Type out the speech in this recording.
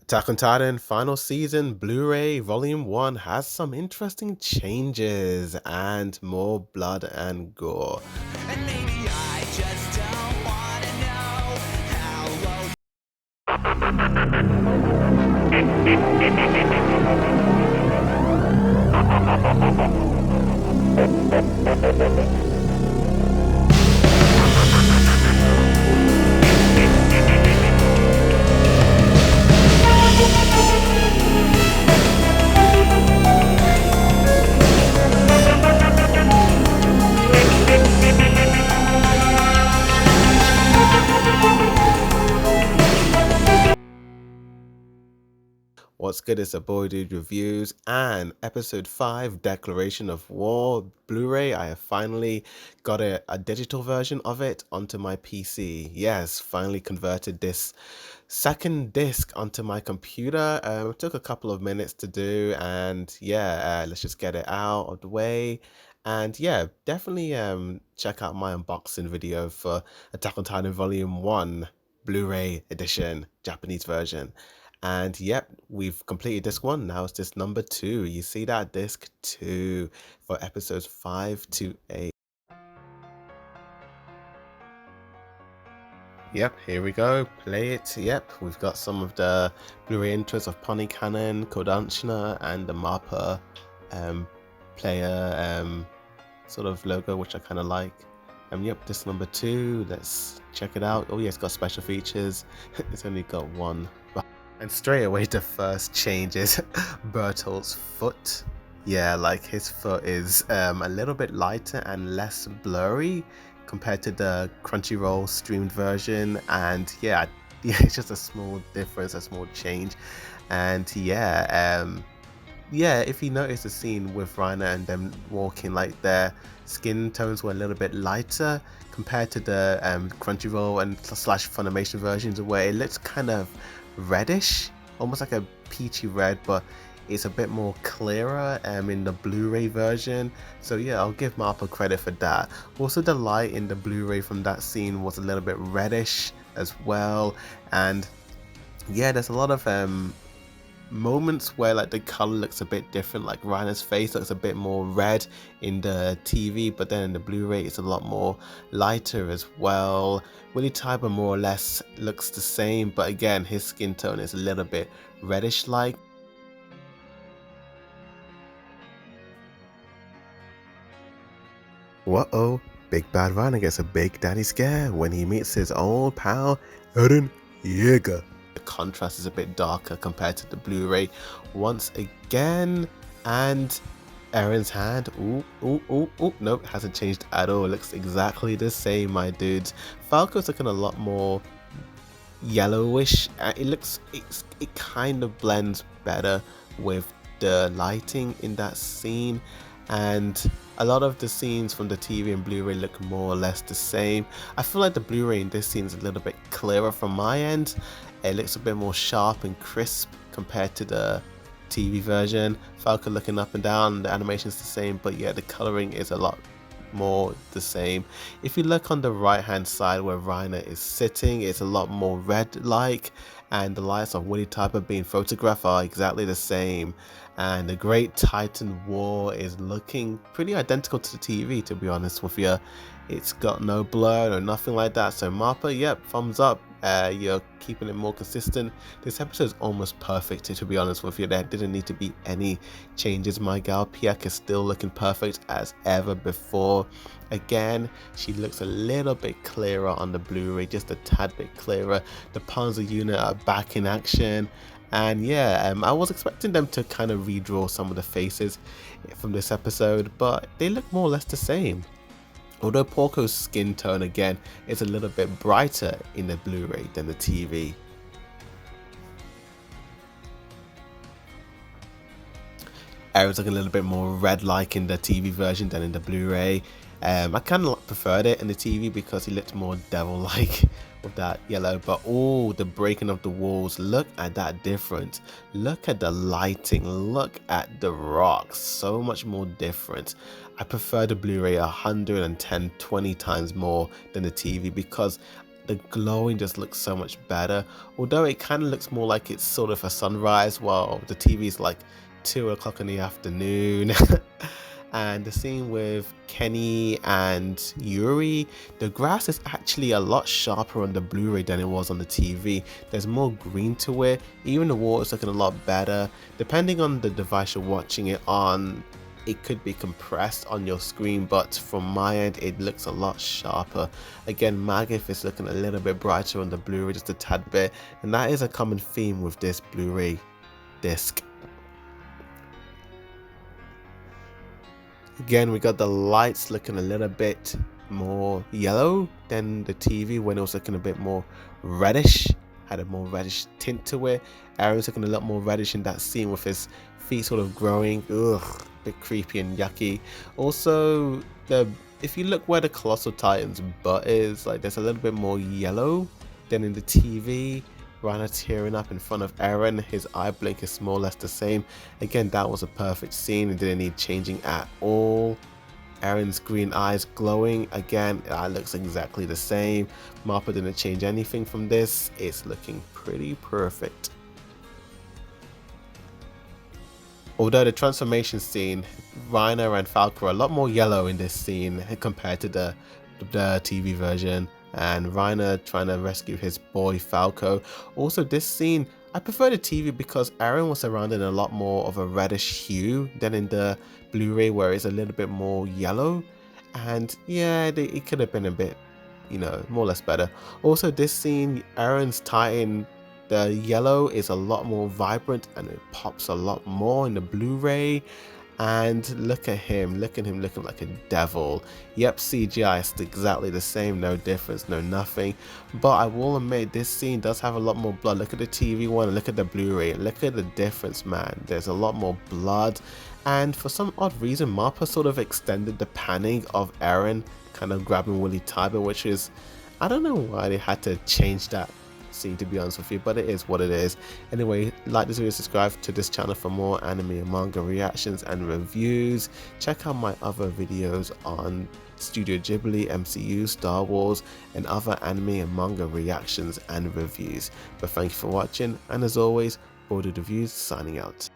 Attack on Titan Final Season Blu-ray Volume 1 has some interesting changes and more blood and gore. And maybe I just don't wanna know how low. What's good is the Boy Dude Reviews and Episode 5 Declaration of War Blu-ray. I have finally got a digital version of it onto my PC. Yes, finally converted this second disc onto my computer. It took a couple of minutes to do, and yeah, let's just get it out of the way. And yeah, definitely check out my unboxing video for Attack on Titan Volume 1 Blu-ray edition, Japanese version. And yep, we've completed disc 1. Now it's disc number 2. You see that, disc 2 for episodes 5 to 8. Yep, here we go. Play it. Yep, we've got some of the Blu-ray intros of Pony Cannon, Kodansha, and the Mappa player sort of logo, which I kind of like. Yep, disc number 2. Let's check it out. Oh yeah, it's got special features. It's only got one. And straight away, the first change is Bertolt's foot. Yeah, like his foot is a little bit lighter and less blurry compared to the Crunchyroll streamed version. And yeah, it's just a small difference, a small change. And yeah, if you notice the scene with Reiner and them walking, like their skin tones were a little bit lighter compared to the Crunchyroll and slash Funimation versions, where it looks kind of reddish, almost like a peachy red, but it's a bit more clearer in the Blu-ray version. So yeah, I'll give Mappa credit for that. Also, the light in the Blu-ray from that scene was a little bit reddish as well, and yeah, there's a lot of moments where like the color looks a bit different, like Reiner's face looks a bit more red in the TV, but then in the Blu-ray it's a lot more lighter as well. Willie Tyber more or less looks the same, but again his skin tone is a little bit reddish like. Whoa, Big Bad Reiner gets a big daddy scare when he meets his old pal Eren Yeager. The contrast is a bit darker compared to the Blu-ray once again, and Eren's hand, nope, hasn't changed at all. It looks exactly the same, my dudes. Falco's looking a lot more yellowish. It kind of blends better with the lighting in that scene, and a lot of the scenes from the TV and Blu-ray look more or less the same. I feel like the Blu-ray in this scene is a little bit clearer from my end. It looks a bit more sharp and crisp compared to the TV version. Falco looking up and down, the animation's the same, but yeah, the coloring is a lot more the same. If you look on the right hand side where Reiner is sitting, it's a lot more red like, and the lights of Willie Typer being photographed are exactly the same. And the Great Titan War is looking pretty identical to the TV, to be honest with you. It's got no blur or nothing like that. So Mappa, yep, thumbs up. You're keeping it more consistent. This episode is almost perfect, to be honest with you. There didn't need to be any changes. My gal Piek is still looking perfect as ever before. Again, she looks a little bit clearer on the Blu-ray, just a tad bit clearer. The Panzer unit are back in action. And yeah, I was expecting them to kind of redraw some of the faces from this episode, but they look more or less the same. Although Porco's skin tone again is a little bit brighter in the Blu-ray than the TV. Aeros's looking a little bit more red-like in the TV version than in the Blu-ray. I kind of preferred it in the TV because he looked more devil-like with that yellow, but oh, the breaking of the walls, look at that difference. Look at the lighting, look at the rocks, so much more different. I prefer the Blu-ray 110, 20 times more than the TV because the glowing just looks so much better, although it kind of looks more like it's sort of a sunrise while the TV's like 2 o'clock in the afternoon. And the scene with Kenny and Yuri, the grass is actually a lot sharper on the Blu-ray than it was on the TV. There's more green to it, even the water's looking a lot better. Depending on the device you're watching it on, it could be compressed on your screen, but from my end it looks a lot sharper. Again, Magif is looking a little bit brighter on the Blu-ray, just a tad bit, and that is a common theme with this Blu-ray disc. Again, we got the lights looking a little bit more yellow than the TV when it was looking a bit more reddish, had a more reddish tint to it. Aaron's looking a lot more reddish in that scene with his feet sort of growing. Ugh, a bit creepy and yucky. Also, if you look where the Colossal Titan's butt is, like there's a little bit more yellow than in the TV. Reiner tearing up in front of Eren, his eye blink is more or less the same. Again, that was a perfect scene, it didn't need changing at all. Eren's green eyes glowing, again, that looks exactly the same. Mappa didn't change anything from this, it's looking pretty perfect. Although the transformation scene, Reiner and Falco are a lot more yellow in this scene compared to the TV version, and Reiner trying to rescue his boy Falco. Also, this scene, I prefer the TV because Eren was surrounded in a lot more of a reddish hue than in the Blu-ray where it's a little bit more yellow. And yeah, it could have been a bit, you know, more or less better. Also, this scene, Eren's Titan, the yellow is a lot more vibrant and it pops a lot more in the Blu-ray. And look at him looking like a devil. Yep, CGI is exactly the same, no difference, no nothing. But I will admit, this scene does have a lot more blood. Look at the TV one and look at the Blu-ray. Look at the difference, man. There's a lot more blood. And for some odd reason, Mappa sort of extended the panning of Eren kind of grabbing Willy Tiber, which is, I don't know why they had to change that scene, to be honest with you, but it is what it is. Anyway, like this video, subscribe to this channel for more anime and manga reactions and reviews. Check out my other videos on Studio Ghibli, MCU, Star Wars, and other anime and manga reactions and reviews. But thank you for watching, and as always, Bordered Reviews signing out.